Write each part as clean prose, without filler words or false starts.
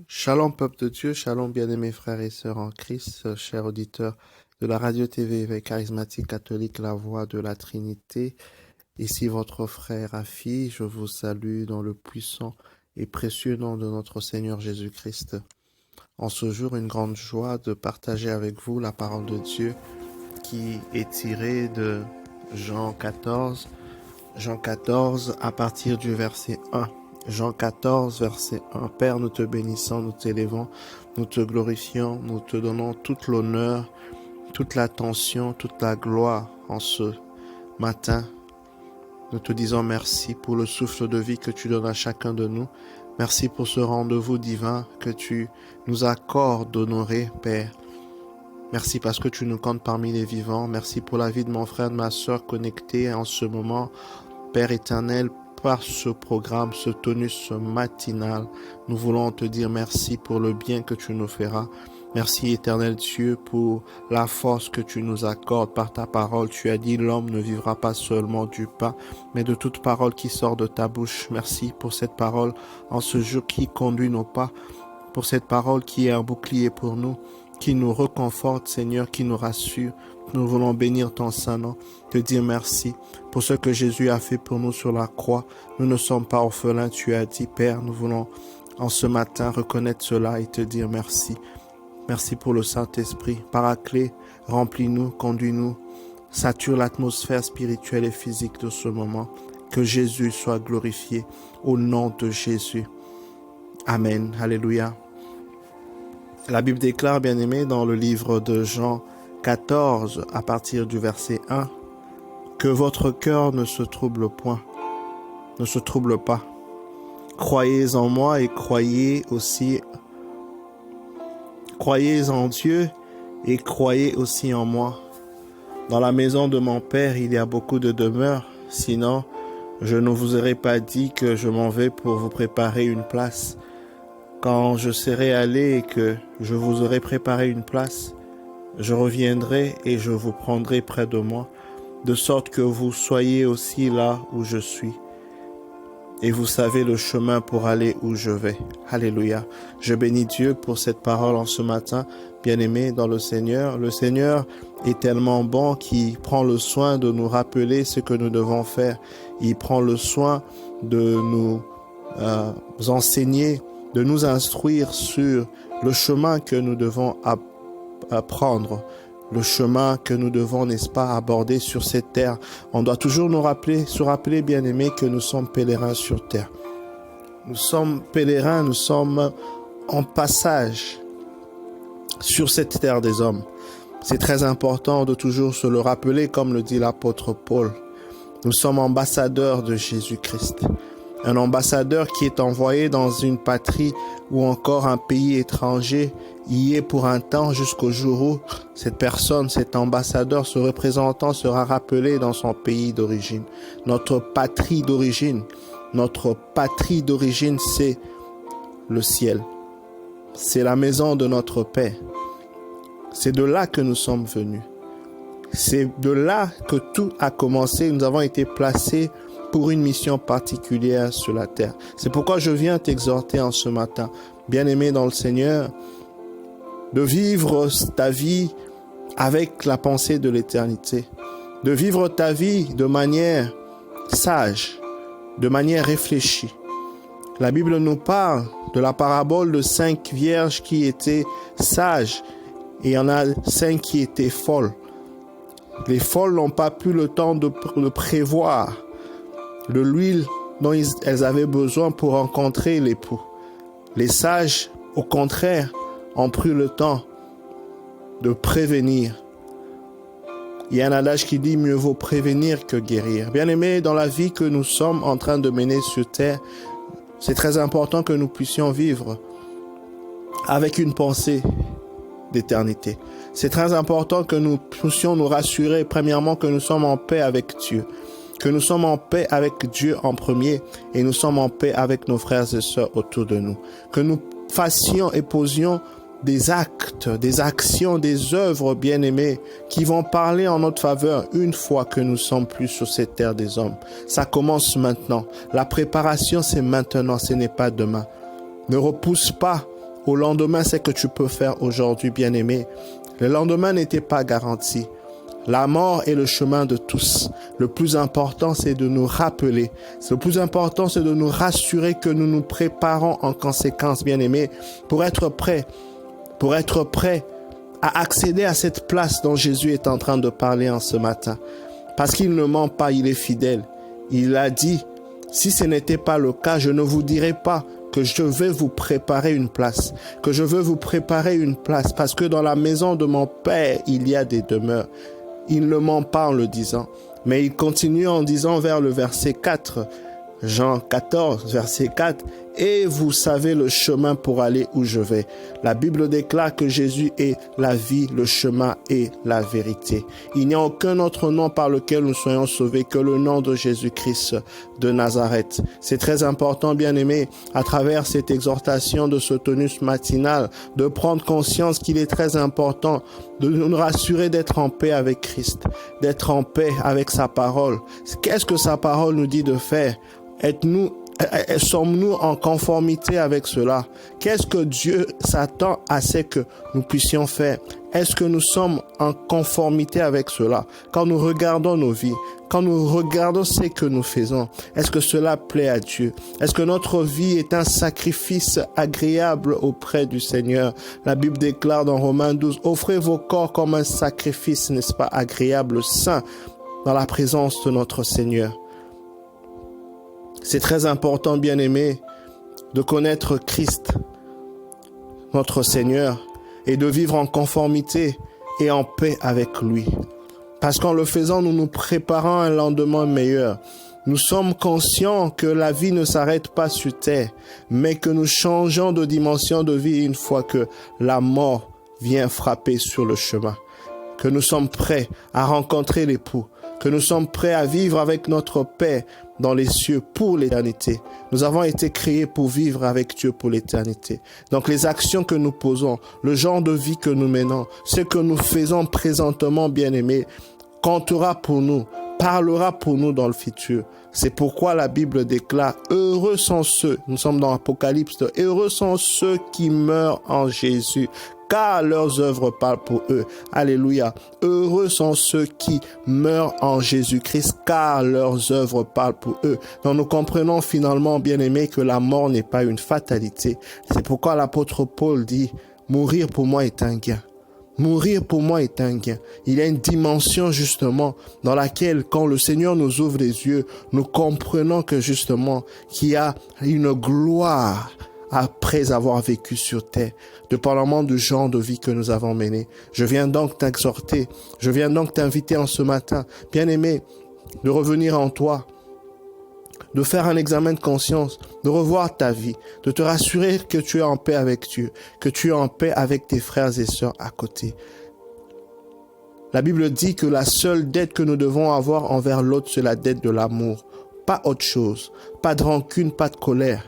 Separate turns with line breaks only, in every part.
Shalom peuple de Dieu, shalom bien-aimés frères et sœurs en Christ, chers auditeurs de la radio-TV Éveil charismatique catholique, la voix de la Trinité. Ici votre frère Afi, je vous salue dans le puissant et précieux nom de notre Seigneur Jésus-Christ. En ce jour, une grande joie de partager avec vous la parole de Dieu qui est tirée de Jean 14. Jean 14 à partir du verset 1. Jean 14, verset 1. Père, nous te bénissons, nous t'élévons, nous te glorifions, nous te donnons toute l'honneur, toute l'attention, toute la gloire en ce matin. Nous te disons merci pour le souffle de vie que tu donnes à chacun de nous. Merci pour ce rendez-vous divin que tu nous accordes d'honorer, Père. Merci parce que tu nous comptes parmi les vivants. Merci pour la vie de mon frère, de ma soeur connectés en ce moment. Père éternel, par ce programme, ce tonus matinal, nous voulons te dire merci pour le bien que tu nous feras. Merci éternel Dieu pour la force que tu nous accordes par ta parole. Tu as dit l'homme ne vivra pas seulement du pain, mais de toute parole qui sort de ta bouche. Merci pour cette parole en ce jour qui conduit nos pas, pour cette parole qui est un bouclier pour nous, qui nous reconforte, Seigneur, qui nous rassure. Nous voulons bénir ton Saint-Nom, te dire merci pour ce que Jésus a fait pour nous sur la croix. Nous ne sommes pas orphelins, tu as dit, Père. Nous voulons en ce matin reconnaître cela et te dire merci. Merci pour le Saint-Esprit. Paraclet, remplis-nous, conduis-nous, sature l'atmosphère spirituelle et physique de ce moment. Que Jésus soit glorifié au nom de Jésus. Amen. Alléluia. La Bible déclare, bien-aimés, dans le livre de Jean 14, à partir du verset 1, que votre cœur ne se trouble point, ne se trouble pas. Croyez en moi et croyez en Dieu et croyez aussi en moi. Dans la maison de mon Père, il y a beaucoup de demeures, sinon je ne vous aurais pas dit que je m'en vais pour vous préparer une place. Quand je serai allé et que je vous aurai préparé une place, je reviendrai et je vous prendrai près de moi, de sorte que vous soyez aussi là où je suis. Et vous savez le chemin pour aller où je vais. Alléluia. Je bénis Dieu pour cette parole en ce matin, bien-aimés dans le Seigneur. Le Seigneur est tellement bon qu'il prend le soin de nous rappeler ce que nous devons faire. Il prend le soin de nous enseigner, de nous instruire sur le chemin que nous devons apprendre, le chemin que nous devons, n'est-ce pas, aborder sur cette terre. On doit toujours se rappeler, bien-aimés, que nous sommes pèlerins sur terre. Nous sommes pèlerins, nous sommes en passage sur cette terre des hommes. C'est très important de toujours se le rappeler, comme le dit l'apôtre Paul. Nous sommes ambassadeurs de Jésus-Christ. Un ambassadeur qui est envoyé dans une patrie ou encore un pays étranger, y est pour un temps jusqu'au jour où cette personne, cet ambassadeur, ce représentant sera rappelé dans son pays d'origine. Notre patrie d'origine, c'est le ciel. C'est la maison de notre Père. C'est de là que nous sommes venus. C'est de là que tout a commencé. Nous avons été placés pour une mission particulière sur la terre. C'est pourquoi je viens t'exhorter en ce matin, bien-aimé dans le Seigneur, de vivre ta vie avec la pensée de l'éternité, de vivre ta vie de manière sage, de manière réfléchie. La Bible nous parle de la parabole de 5 vierges qui étaient sages et il y en a 5 qui étaient folles. Les folles n'ont pas pu le temps de prévoir de l'huile dont elles avaient besoin pour rencontrer l'époux. Les sages, au contraire, ont pris le temps de prévenir. Il y a un adage qui dit mieux vaut prévenir que guérir. Bien-aimés, dans la vie que nous sommes en train de mener sur terre, c'est très important que nous puissions vivre avec une pensée d'éternité. C'est très important que nous puissions nous rassurer, premièrement, que nous sommes en paix avec Dieu, que nous sommes en paix avec Dieu en premier et nous sommes en paix avec nos frères et sœurs autour de nous. Que nous fassions et posions des actes, des actions, des œuvres bien-aimées qui vont parler en notre faveur une fois que nous sommes plus sur cette terre des hommes. Ça commence maintenant. La préparation, c'est maintenant, ce n'est pas demain. Ne repousse pas au lendemain ce que tu peux faire aujourd'hui, bien-aimé. Le lendemain n'était pas garanti. La mort est le chemin de tous. Le plus important, c'est de nous rappeler. Le plus important, c'est de nous rassurer que nous nous préparons en conséquence, bien-aimés, pour être prêts à accéder à cette place dont Jésus est en train de parler en ce matin. Parce qu'il ne ment pas, il est fidèle. Il a dit, si ce n'était pas le cas, je ne vous dirai pas que je vais vous préparer une place, que je veux vous préparer une place, parce que dans la maison de mon Père, il y a des demeures. Il ne ment pas en le disant, mais il continue en disant vers le verset 4, Jean 14, verset 4, « Et vous savez le chemin pour aller où je vais. » La Bible déclare que Jésus est la vie, le chemin et la vérité. Il n'y a aucun autre nom par lequel nous soyons sauvés que le nom de Jésus-Christ de Nazareth. C'est très important, bien-aimés, à travers cette exhortation de ce tonus matinal, de prendre conscience qu'il est très important de nous rassurer d'être en paix avec Christ, d'être en paix avec sa parole. Qu'est-ce que sa parole nous dit de faire? Sommes-nous en conformité avec cela? Qu'est-ce que Dieu s'attend à ce que nous puissions faire? Est-ce que nous sommes en conformité avec cela? Quand nous regardons nos vies, quand nous regardons ce que nous faisons, est-ce que cela plaît à Dieu? Est-ce que notre vie est un sacrifice agréable auprès du Seigneur? La Bible déclare dans Romains 12, « Offrez vos corps comme un sacrifice, n'est-ce pas, agréable, saint, dans la présence de notre Seigneur. » C'est très important, bien-aimé, de connaître Christ, notre Seigneur, et de vivre en conformité et en paix avec lui. Parce qu'en le faisant, nous nous préparons à un lendemain meilleur. Nous sommes conscients que la vie ne s'arrête pas sur terre, mais que nous changeons de dimension de vie une fois que la mort vient frapper sur le chemin. Que nous sommes prêts à rencontrer l'époux, que nous sommes prêts à vivre avec notre Père dans les cieux pour l'éternité. Nous avons été créés pour vivre avec Dieu pour l'éternité. Donc les actions que nous posons, le genre de vie que nous menons, ce que nous faisons présentement, bien-aimés, comptera pour nous, parlera pour nous dans le futur. C'est pourquoi la Bible déclare, heureux sont ceux, nous sommes dans l'Apocalypse, heureux sont ceux qui meurent en Jésus, car leurs œuvres parlent pour eux. Alléluia. Heureux sont ceux qui meurent en Jésus-Christ, car leurs œuvres parlent pour eux. Donc nous comprenons finalement, bien-aimés, que la mort n'est pas une fatalité. C'est pourquoi l'apôtre Paul dit, mourir pour moi est un gain. Mourir pour moi est un gain. Il y a une dimension justement dans laquelle quand le Seigneur nous ouvre les yeux, nous comprenons que justement qu'il y a une gloire après avoir vécu sur terre, dépendamment du genre de vie que nous avons mené. Je viens donc t'exhorter, je viens donc t'inviter en ce matin, bien-aimé, de revenir en toi, de faire un examen de conscience, de revoir ta vie, de te rassurer que tu es en paix avec Dieu, que tu es en paix avec tes frères et sœurs à côté. La Bible dit que la seule dette que nous devons avoir envers l'autre, c'est la dette de l'amour. Pas autre chose, pas de rancune, pas de colère.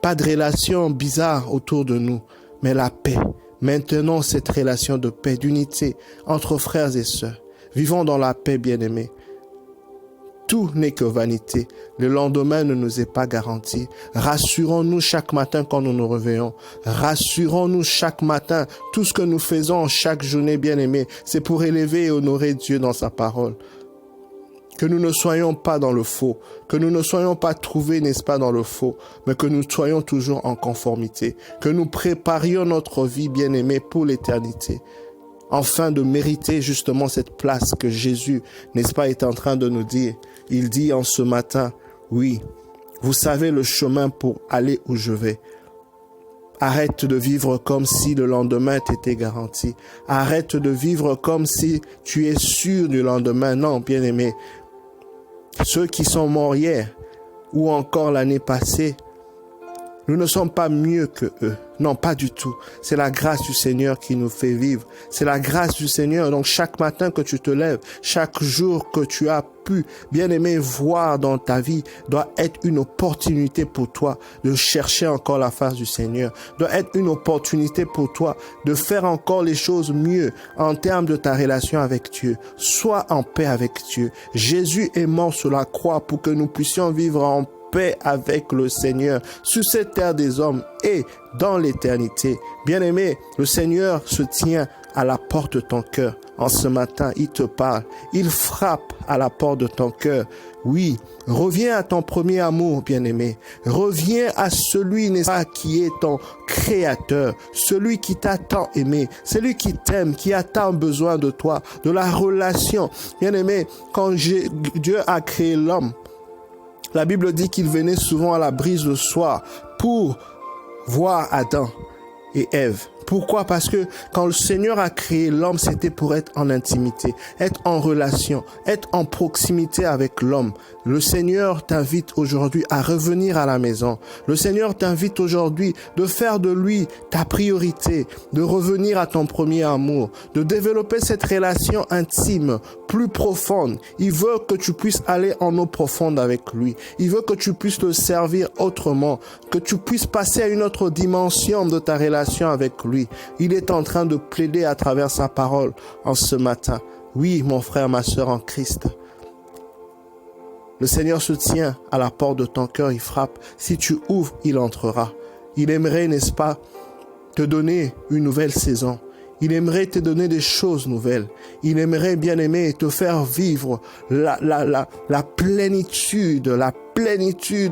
Pas de relation bizarre autour de nous, mais la paix. Maintenons cette relation de paix, d'unité entre frères et sœurs. Vivons dans la paix, bien-aimés. Tout n'est que vanité. Le lendemain ne nous est pas garanti. Rassurons-nous chaque matin quand nous nous réveillons. Rassurons-nous chaque matin. Tout ce que nous faisons chaque journée, bien-aimés, c'est pour élever et honorer Dieu dans sa parole. Que nous ne soyons pas dans le faux, que nous ne soyons pas trouvés, n'est-ce pas, dans le faux, mais que nous soyons toujours en conformité, que nous préparions notre vie, bien-aimée, pour l'éternité, afin de mériter justement cette place que Jésus, n'est-ce pas, est en train de nous dire. Il dit en ce matin, oui, vous savez le chemin pour aller où je vais. Arrête de vivre comme si le lendemain t'était garanti. Arrête de vivre comme si tu es sûr du lendemain. Non, bien-aimé. Ceux qui sont morts hier ou encore l'année passée, nous ne sommes pas mieux que eux. Non, pas du tout. C'est la grâce du Seigneur qui nous fait vivre. C'est la grâce du Seigneur. Donc chaque matin que tu te lèves, chaque jour que tu as pu, bien aimer, voir dans ta vie, doit être une opportunité pour toi de chercher encore la face du Seigneur. Doit être une opportunité pour toi de faire encore les choses mieux en termes de ta relation avec Dieu. Sois en paix avec Dieu. Jésus est mort sur la croix pour que nous puissions vivre en paix avec le Seigneur sur cette terre des hommes et dans l'éternité. Bien-aimé, le Seigneur se tient à la porte de ton cœur. En ce matin, il te parle. Il frappe à la porte de ton cœur. Oui, reviens à ton premier amour, bien-aimé. Reviens à celui, n'est-ce pas, qui est ton créateur, celui qui t'a tant aimé, celui qui t'aime, qui a tant besoin de toi, de la relation. Bien-aimé, quand Dieu a créé l'homme, la Bible dit qu'il venait souvent à la brise le soir pour voir Adam et Ève. Pourquoi? Parce que quand le Seigneur a créé l'homme, c'était pour être en intimité, être en relation, être en proximité avec l'homme. Le Seigneur t'invite aujourd'hui à revenir à la maison. Le Seigneur t'invite aujourd'hui de faire de lui ta priorité, de revenir à ton premier amour, de développer cette relation intime, plus profonde. Il veut que tu puisses aller en eau profonde avec lui. Il veut que tu puisses le servir autrement, que tu puisses passer à une autre dimension de ta relation avec lui. Il est en train de plaider à travers sa parole en ce matin. Oui, mon frère, ma sœur en Christ. Le Seigneur se tient à la porte de ton cœur, il frappe. Si tu ouvres, il entrera. Il aimerait, n'est-ce pas, te donner une nouvelle saison. Il aimerait te donner des choses nouvelles. Il aimerait, bien aimer, te faire vivre la plénitude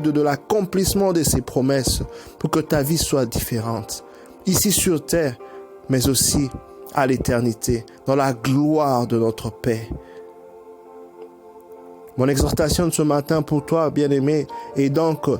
de l'accomplissement de ses promesses pour que ta vie soit différente. Ici sur terre, mais aussi à l'éternité, dans la gloire de notre paix. Mon exhortation de ce matin pour toi, bien-aimé, est donc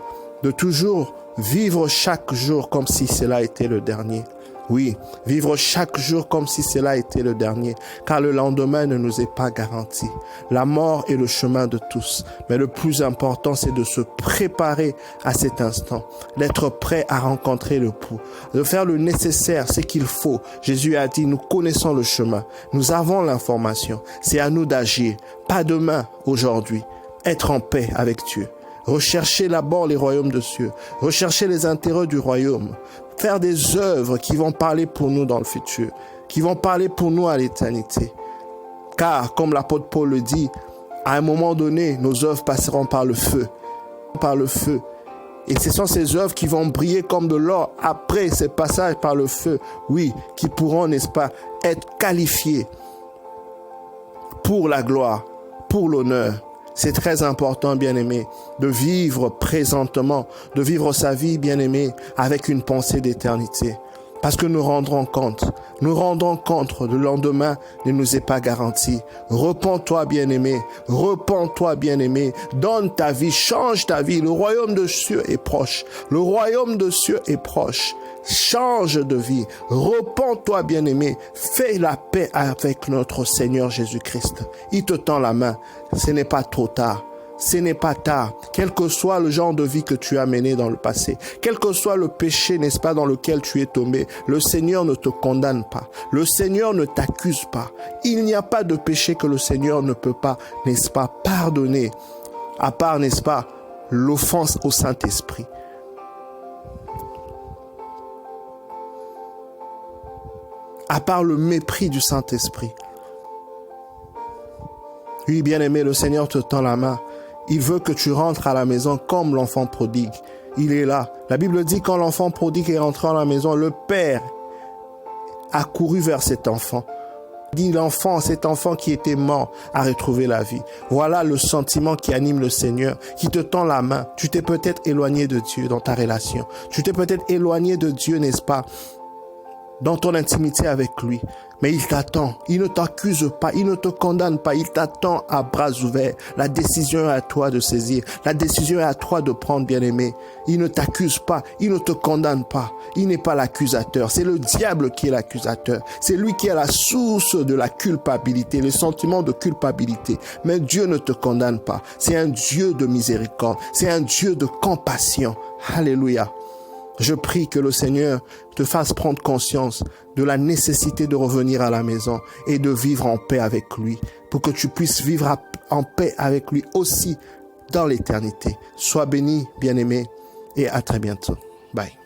de toujours vivre chaque jour comme si cela était le dernier. Oui, vivre chaque jour comme si cela était le dernier, car le lendemain ne nous est pas garanti. La mort est le chemin de tous, mais le plus important, c'est de se préparer à cet instant, d'être prêt à rencontrer le pou, de faire le nécessaire, ce qu'il faut. Jésus a dit, nous connaissons le chemin, nous avons l'information, c'est à nous d'agir, pas demain, aujourd'hui, être en paix avec Dieu. Rechercher d'abord les royaumes de cieux, rechercher les intérêts du royaume, faire des œuvres qui vont parler pour nous dans le futur, qui vont parler pour nous à l'éternité. Car, comme l'apôtre Paul le dit, à un moment donné, nos œuvres passeront par le feu. Et ce sont ces œuvres qui vont briller comme de l'or après ces passages par le feu, oui, qui pourront, n'est-ce pas, être qualifiées pour la gloire, pour l'honneur. C'est très important, bien-aimé, de vivre présentement, de vivre sa vie, bien-aimé, avec une pensée d'éternité. Parce que nous rendrons compte, le lendemain ne nous est pas garanti. Repens-toi, bien-aimé, donne ta vie, change ta vie. Le royaume de cieux est proche. Change de vie, repens-toi, bien-aimé, fais la paix avec notre Seigneur Jésus-Christ. Il te tend la main, ce n'est pas trop tard. Ce n'est pas tard, quel que soit le genre de vie que tu as mené dans le passé, quel que soit le péché, n'est-ce pas, dans lequel tu es tombé, le Seigneur ne te condamne pas, le Seigneur ne t'accuse pas. Il n'y a pas de péché que le Seigneur ne peut pas, n'est-ce pas, pardonner, à part, n'est-ce pas, l'offense au Saint-Esprit. À part le mépris du Saint-Esprit. Oui, bien-aimé, le Seigneur te tend la main. Il veut que tu rentres à la maison comme l'enfant prodigue. Il est là. La Bible dit quand l'enfant prodigue est rentré à la maison, le père a couru vers cet enfant. Dit cet enfant qui était mort a retrouvé la vie. Voilà le sentiment qui anime le Seigneur, qui te tend la main. Tu t'es peut-être éloigné de Dieu dans ta relation. Tu t'es peut-être éloigné de Dieu, n'est-ce pas, dans ton intimité avec lui. Mais il t'attend, il ne t'accuse pas, il ne te condamne pas, il t'attend à bras ouverts. La décision est à toi de saisir, la décision est à toi de prendre, bien-aimé. Il ne t'accuse pas, il ne te condamne pas, il n'est pas l'accusateur, c'est le diable qui est l'accusateur. C'est lui qui est la source de la culpabilité, le sentiment de culpabilité. Mais Dieu ne te condamne pas, c'est un Dieu de miséricorde, c'est un Dieu de compassion. Alléluia. Je prie que le Seigneur te fasse prendre conscience de la nécessité de revenir à la maison et de vivre en paix avec lui, pour que tu puisses vivre en paix avec lui aussi dans l'éternité. Sois béni, bien-aimé, et à très bientôt. Bye.